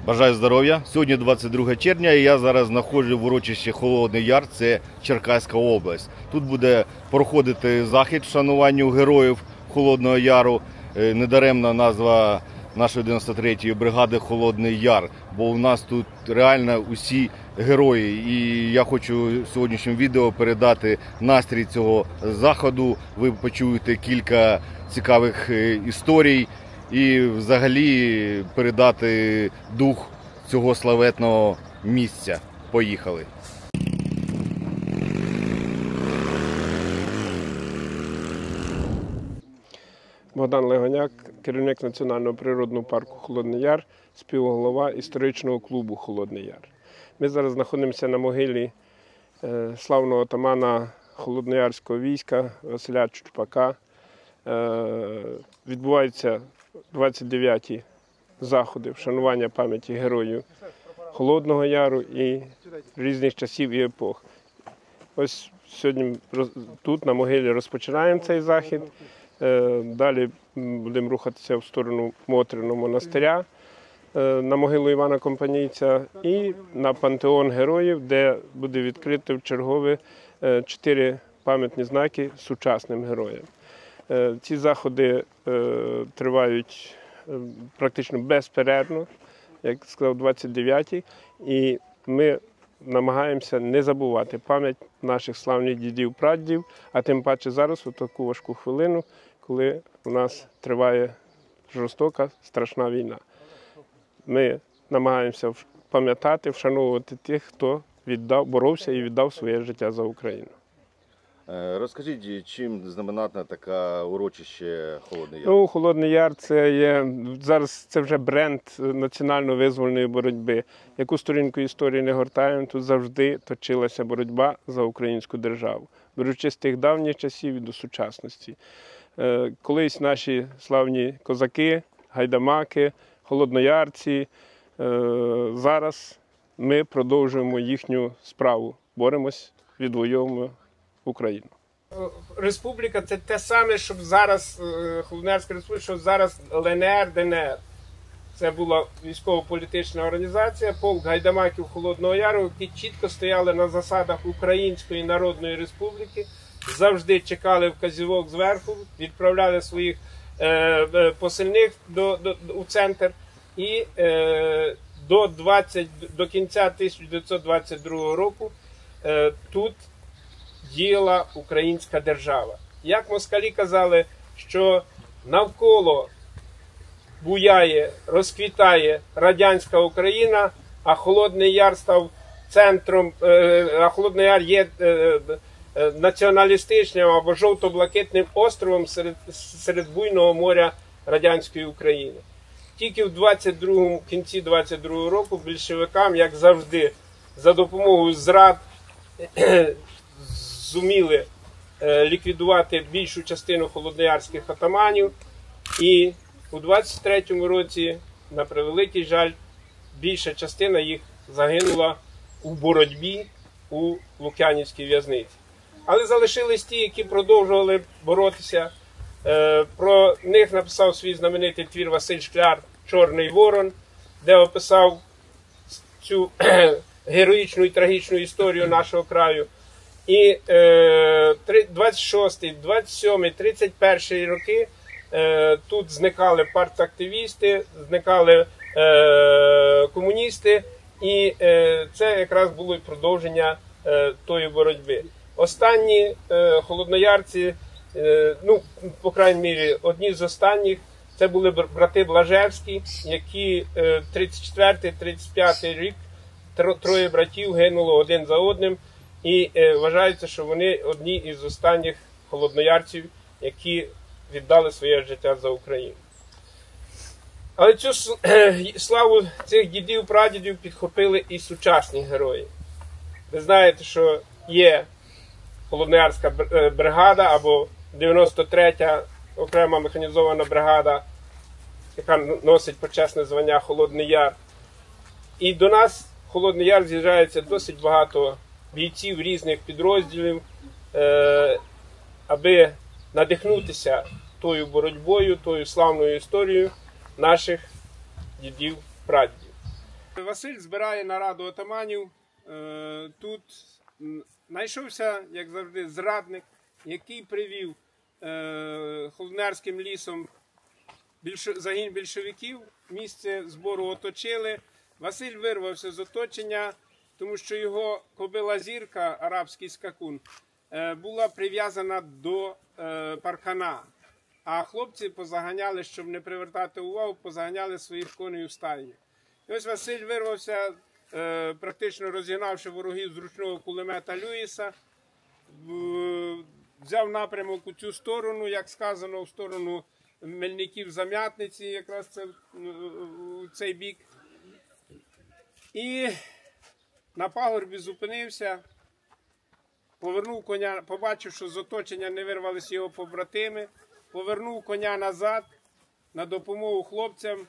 Бажаю здоров'я. Сьогодні 22 червня і я зараз знаходжусь в урочищі Холодний Яр, це Черкаська область. Тут буде проходити захід вшануванню героїв Холодного Яру. Недаремна назва нашої 93-ї бригади Холодний Яр, бо у нас тут реально усі герої. І я хочу сьогоднішнім відео передати настрій цього заходу. Ви почуєте кілька цікавих історій і взагалі передати дух цього славетного місця. Поїхали! Богдан Легоняк, керівник Національного природного парку Холодний Яр, співголова історичного клубу Холодний Яр. Ми зараз знаходимося на могилі славного отамана холодноярського війська Василя Чучпака. Відбуваються 29-ті заходи вшанування пам'яті героїв Холодного Яру і різних часів і епох. Ось сьогодні тут на могилі розпочинаємо цей захід. Далі будемо рухатися в сторону Мотриного монастиря на могилу Івана Компанійця і на пантеон героїв, де буде відкрито вчергове 4 пам'ятні знаки сучасним героям. Ці заходи тривають практично безперервно, як сказав, 29-й, і ми намагаємося не забувати пам'ять наших славних дідів-прадідів, а тим паче зараз, у таку важку хвилину, коли у нас триває жорстока, страшна війна. Ми намагаємося пам'ятати, вшановувати тих, хто боровся і віддав своє життя за Україну. Розкажіть, чим знаменатне таке урочище Холодний Яр? Ну, Холодний Яр зараз це вже бренд національно-визвольної боротьби. Яку сторінку історії не гортаємо, тут завжди точилася боротьба за українську державу, беручи з тих давніх часів і до сучасності. Колись наші славні козаки, гайдамаки, холодноярці, зараз ми продовжуємо їхню справу, боремось, відвоюємо Україну. Республіка – це те саме, що зараз Холодноярська республіка, що зараз ЛНР, ДНР. Це була військово-політична організація, полк гайдамаків Холодного Яру, які чітко стояли на засадах Української Народної Республіки, завжди чекали вказівок зверху, відправляли своїх посильних у центр. І до кінця 1922 року тут діяла українська держава. Як москалі казали, що навколо буяє, розквітає радянська Україна, а Холодний Яр став центром, а Холодний Яр є націоналістичним або жовто-блакитним островом серед буйного моря радянської України. Тільки в кінці 22-го року більшовикам, як завжди, за допомогою зрад зуміли ліквідувати більшу частину холодноярських атаманів. І у 23-му році, на превеликий жаль, більша частина їх загинула у боротьбі у Лук'янівській в'язниці. Але залишились ті, які продовжували боротися. Про них написав свій знаменитий твір Василь Шкляр «Чорний ворон», де описав цю героїчну і трагічну історію нашого краю. І 26-й, 27-й, 31-й роки тут зникали партактивісти, зникали комуністи, і це якраз було продовження тої боротьби. Останні холодноярці, ну, по крайній мірі, одні з останніх, це були брати Блажевські, які 34-35 рік, троє братів гинуло один за одним. І вважається, що вони одні із останніх холодноярців, які віддали своє життя за Україну. Але цю славу цих дідів-прадідів підхопили і сучасні герої. Ви знаєте, що є Холодноярська бригада або 93-я окрема механізована бригада, яка носить почесне звання Холодний Яр. І до нас в Холодний Яр з'їжджається досить багато бійців різних підрозділів, аби надихнутися тою боротьбою, тою славною історією наших дідів-прадідів. Василь збирає нараду отаманів. Тут знайшовся, як завжди, зрадник, який привів Холодноярським лісом загін більшовиків. Місце збору оточили. Василь вирвався з оточення, тому що його кобила Зірка, арабський скакун, була прив'язана до паркана. А хлопці позаганяли, щоб не привертати увагу, позаганяли своїх коней у стайні. І ось Василь вирвався, практично розігнавши ворогів з ручного кулемета Люїса, взяв напрямок у цю сторону, як сказано, в сторону Мельників-Зам'ятниці, якраз це, у цей бік. І на пагорбі зупинився, повернув коня, побачив, що з оточення не вирвалися його побратими, повернув коня назад на допомогу хлопцям,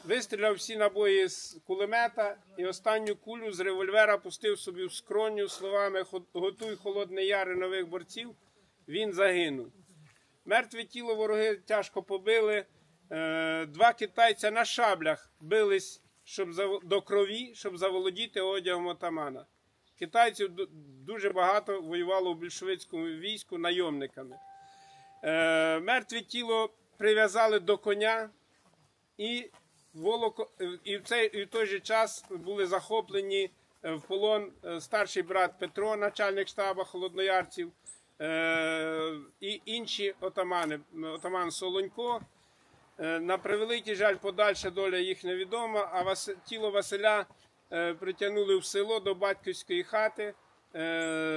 вистріляв всі набої з кулемета і останню кулю з револьвера пустив собі в скроню словами «Готуй Холодний Яр і нових борців», він загинув. Мертве тіло вороги тяжко побили, два китайця на шаблях бились до крові, щоб заволодіти одягом отамана. Китайців дуже багато воювало у більшовицькому війську найомниками. Мертве тіло прив'язали до коня і в той же час були захоплені в полон старший брат Петро, начальник штабу холодноярців, і інші отамани, отаман Солонько. На превеликий жаль, подальша доля їх невідома, а тіло Василя притягнули в село до батьківської хати,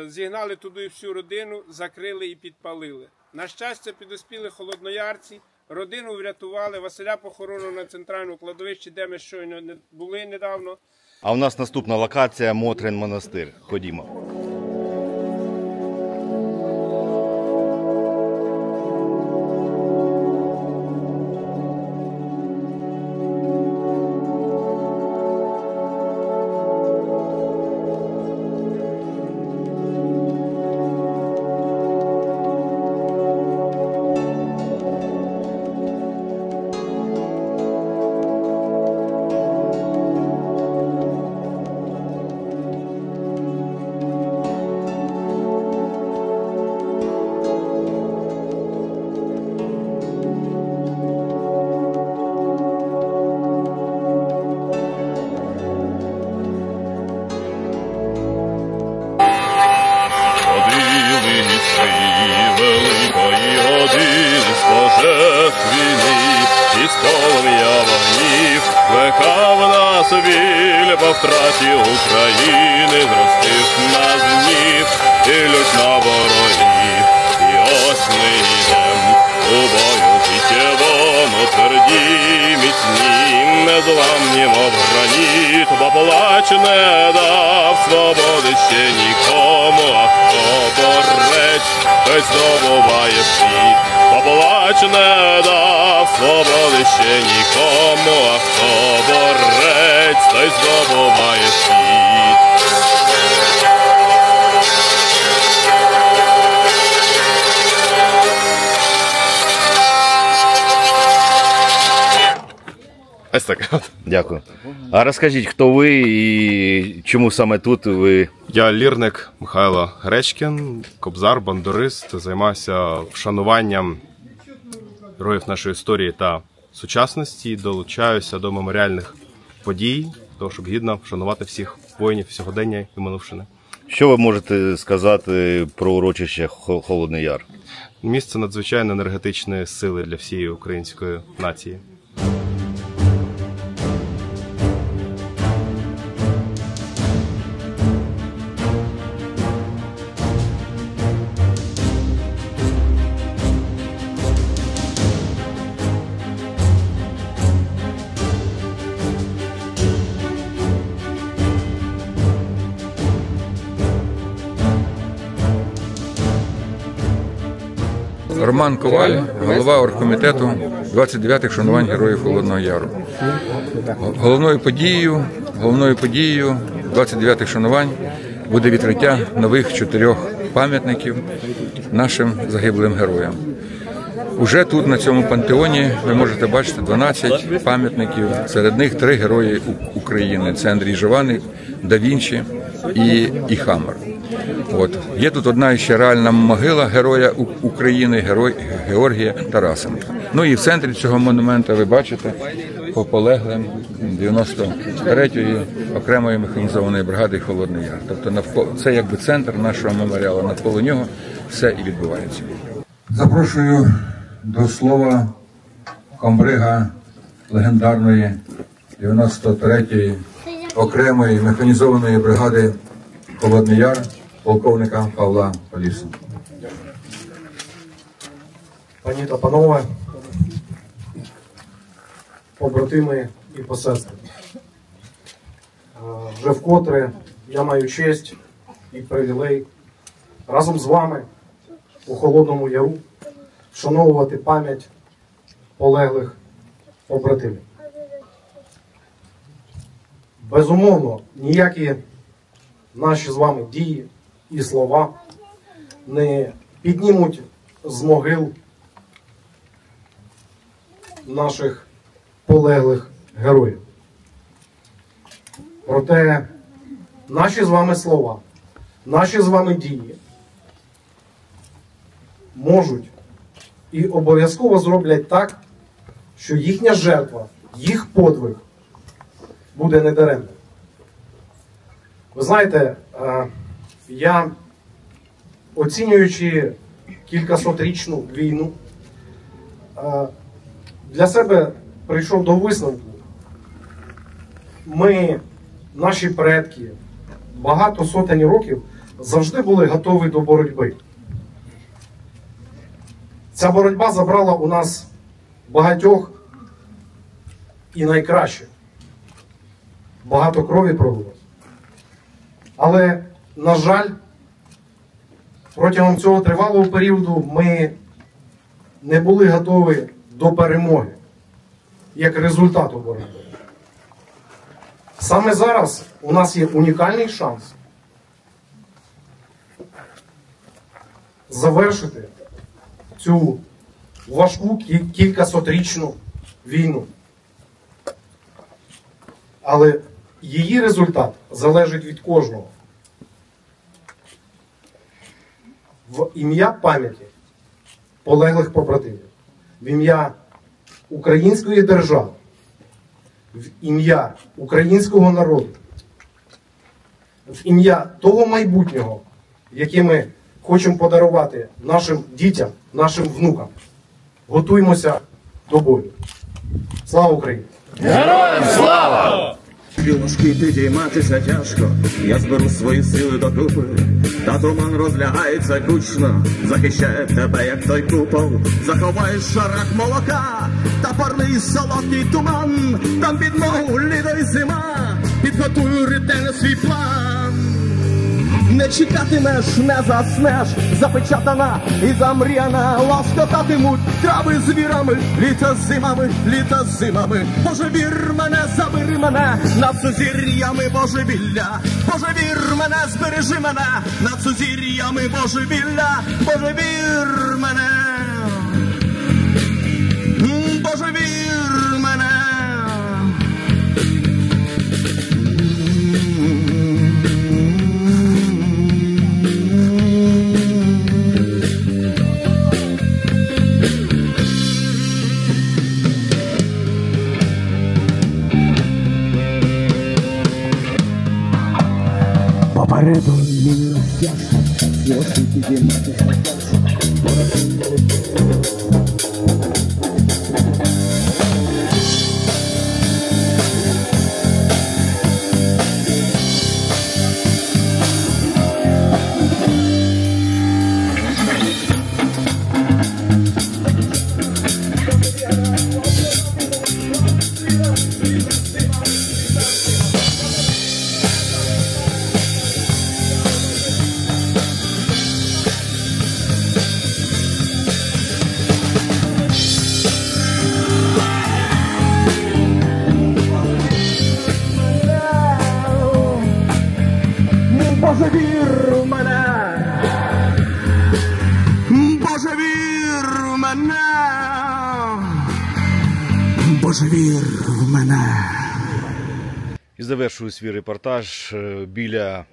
зігнали туди всю родину, закрили і підпалили. На щастя, підоспіли холодноярці, родину врятували, Василя похоронено на центральному кладовищі, де ми щойно були недавно. А у нас наступна локація – Мотрин монастир. Ходімо. По втраті України зростив на зніг, і лють на ворогів, і ось ми йдем у бою життєвому, тверді, міцні, незламні, мов граніт, бо плач не дав свободи ще нікому, а хто борець, той здобуває світ. Бо плач не дав свободи ще нікому, а хто борець, той здобуває світ. Ось так. Дякую. А розкажіть, хто ви і чому саме тут ви? Я лірник Михайло Гречкін, кобзар, бандурист, займаюся вшануванням героїв нашої історії та сучасності, долучаюся до меморіальних подій, того, щоб гідно вшанувати всіх воїнів сьогодення і минувшини. Що ви можете сказати про урочище Холодний Яр? Місце надзвичайно енергетичної сили для всієї української нації. Роман Коваль, голова оргкомітету 29-х шанувань Героїв Холодного Яру. Головною подією 29-х шанувань буде відкриття нових 4 пам'ятників нашим загиблим героям. Уже тут, на цьому пантеоні, ви можете бачити 12 пам'ятників. Серед них 3 герої України. Це Андрій Жованик, Да Вінчі і Хаммер. От. Є тут одна ще реальна могила героя України, герой Георгія Тарасенка. Ну і в центрі цього монументу ви бачите по полеглим 93-ї окремої механізованої бригади Холодний Яр. Тобто це якби центр нашого меморіалу, навколо нього все і відбувається. Запрошую до слова комбрига легендарної 93-ї окремої механізованої бригади Холодний Яр, полковника Павла Полісу. Пані та панове, побратими і посестри, вже вкотре я маю честь і привілей разом з вами у Холодному Яру вшановувати пам'ять полеглих побратимів. Безумовно, ніякі наші з вами дії і слова не піднімуть з могил наших полеглих героїв. Проте наші з вами слова, наші з вами дії можуть і обов'язково зроблять так, що їхня жертва, їх подвиг буде недаремним. Ви знаєте, я, оцінюючи кількасотрічну війну, для себе прийшов до висновку. Ми, наші предки, багато сотень років завжди були готові до боротьби. Ця боротьба забрала у нас багатьох і найкраще. Багато крові пролилось. Але, на жаль, протягом цього тривалого періоду ми не були готові до перемоги, як результату боротьби. Саме зараз у нас є унікальний шанс завершити цю важку кількасотрічну війну. Але її результат залежить від кожного. В ім'я пам'яті полеглих побратимів, в ім'я української держави, в ім'я українського народу, в ім'я того майбутнього, яке ми хочемо подарувати нашим дітям, нашим внукам. Готуймося до бою. Слава Україні! Героям слава! Важкий підійматися тяжко, я зберу свої сили докупи, та туман розлягається гучно, захищає тебе, як той купол, заховаєш шарах молока, та парний солодкий туман, там під ногу літо й зима, підготую ретельно свій план. Не чекатимеш, не заснеш, запечатана і замріяна, ласкотатимуть трави звірами, літо зимами, Боже, вір мене, забери мене над сузір'ями божевілля, Боже, вір мене, збережи мене над сузір'ями божевілля, Боже, вір мене, Боже, вір мене. Попереду лінію розтяжка, злості підійматися Боже, вір у мене, Боже, вір у мене. Боже, вір в мене. І завершую свій репортаж біля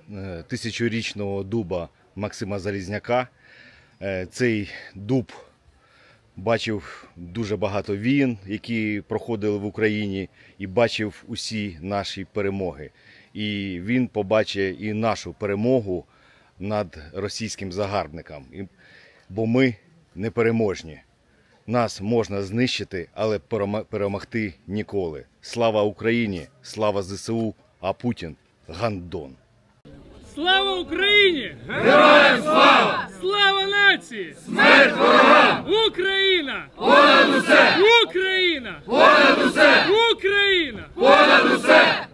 тисячорічного дуба Максима Залізняка. Цей дуб бачив дуже багато війн, які проходили в Україні, і бачив усі наші перемоги. І він побачить і нашу перемогу над російським загарбником. Бо ми непереможні. Нас можна знищити, але перемогти ніколи. Слава Україні, слава ЗСУ, а Путін – гандон. Слава Україні! Героям слава! Слава нації! Смерть ворогам! Україна! Понад усе! Україна! Понад усе! Україна! Понад усе!